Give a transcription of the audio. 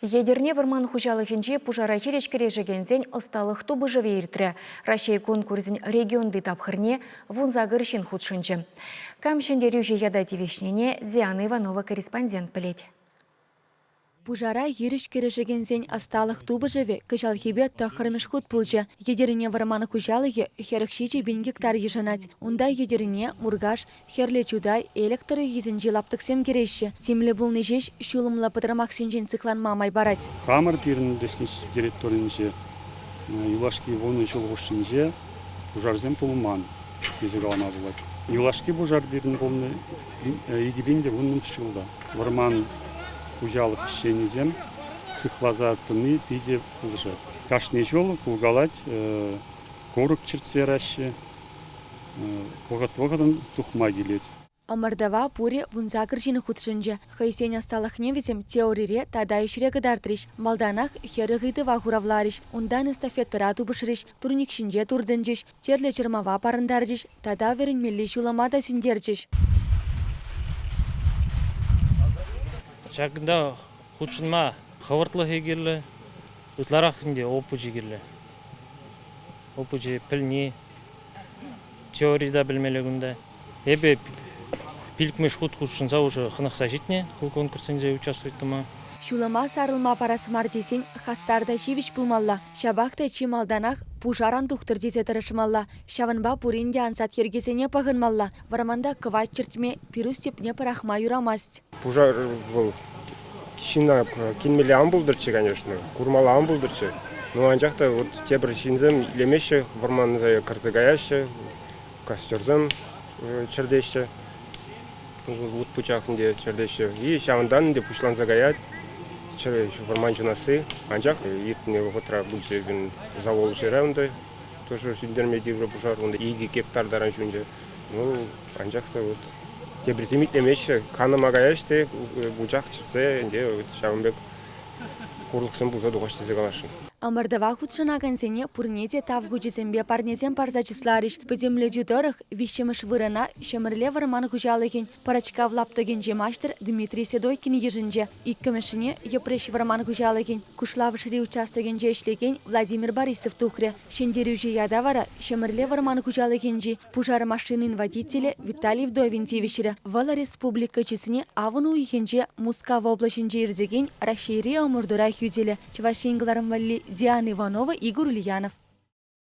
Едерне варман хужалыхинче пужара хиречкере жегензен осталық тубы живе иртре. Рашей конкурсен регионды тапхырне вунзагыршин худшынчы. Камшенде рюжи яда тивешнене Диана Иванова корреспондент плеть. Пужара хиречкере жегензен осталық тубы живе кыжал хибе тахырмыш худ пулчы. Едеріне варман хужалығы херекшичи 1000 гектар ешанать. Унда едеріне мургаш херле чудай электры езін жилаптықсем кереші. Темлі бұл нежеш шулымла пытырмақ сенжен циклан мамай барать. Камер пирін деснич директоринже, юлашки волны шолғышынже пужарзем пулман кезек алама болады. Юлашки пужар пирін волны едебенде вунным шылда. Варман хужалық ішенезем цихлазатыны пиде пулжат. Кашне жол пулгалать корок черцеращи, погат-погадан тухма делеть. Амардава пуре вунзагыржины худшынжы. Хайсен асталық невесем теорире тадающире гыдартриш. Малданах хері ғыды вахуравлариш. Ундан эстафеттыра тубышыриш. Турникшинже турдынжиш. Терле чермава парындаржиш. Тада верін мелли шуламада сіндерчиш. Чакында худшынма хавыртлы хегерлі. Утларахынде опу жегерлі. Опу же пілне. Теорияда білмелігінде. Эбе Пилкмеш худ худшынса уже хынықса жетіне, конкурсенде участвуйты ма. Шулама сарылма парасы мардесен хастарда живич пулмалла. Шабақта чималданах пужаран тухтыр десе тырышмалла. Шавынба пуринде ансат ергесене пағынмалла. Вараманда кыват чертме пирус тепне парахма юрамаст. Пужар был кишина кинмелиан булдырчы, конечно, курмалан булдырчы. Но анжақта вот тебір шинзем лемеші, варман кырзыгаяшы, костерзем чердеші. Вот пучахнде чердеші. И шавындан де пушланза гаят, варман жунасы. Анжақ етіне отра бүлші бін завол жирәунды. Тоже сүндерме деврі пужар, онда 2 гектардаран жүнде. Ну, анжақта вот тебірземит лемеші, каныма гаяшты, бұлжақ чыртсе, шавынбек қорлықсын бұлза дұғаштызы қалашын. Амардава худшына гансене пурнеде тавгуджизембе парнезем парзачыслариш. Бөдемле дюдорых вищемыш вырына шемірле варман хужалыхин парачка влаптыгин жемаштыр Дмитрий Седойкин ежінже. Иккімішіне епреш варман хужалыхин кушлавышри участыгин жешлеген Владимир Борисов тухре. Шендерюжи ядавара шемірле варман хужалыхинжи пужар машинын водителе Виталий Вдовин тивишірі. Вала республика чесіне авыну ихинже Мускава облачынжи ирзеген Рашири Амурдура хюделе. Чавашингларым валли Диана Иванова, Игорь Ульянов.